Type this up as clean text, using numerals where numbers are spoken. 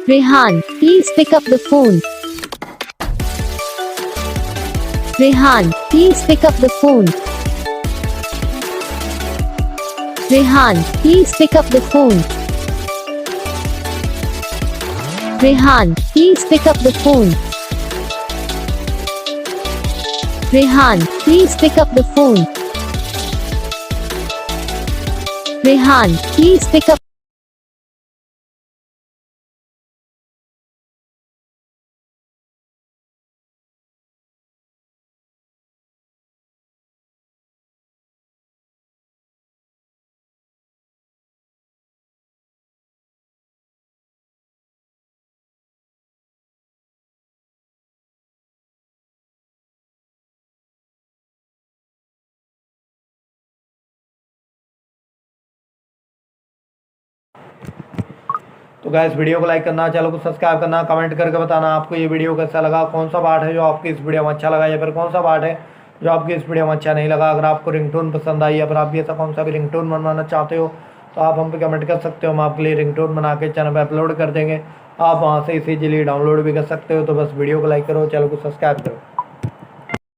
Rehan, please pick up the phone. Rehan, please pick up the phone. Rehan, please pick up the phone. Rehan, please pick up the phone. Rehan, please pick up the phone. Rehan, please pick up. तो guys video को like करना, channel को subscribe करना, comment करके बताना आपको ये video कैसा लगा, कौन सा पार्ट है जो आपकी इस वीडियो में अच्छा लगा या फिर कौन सा पार्ट है जो आपकी इस वीडियो में अच्छा नहीं लगा। अगर आपको रिंगटोन पसंद आई या फिर आप भी ऐसा कौन सा भी रिंगटोन बनवाना चाहते हो तो आप हम पे कमेंट कर सकते हो। हम आपके लिए रिंगटोन बना के चैनल पर अपलोड कर देंगे। आप वहाँ से इसे इजीली डाउनलोड भी कर सकते हो। तो बस वीडियो को लाइक करो, चैनल को सब्सक्राइब करो।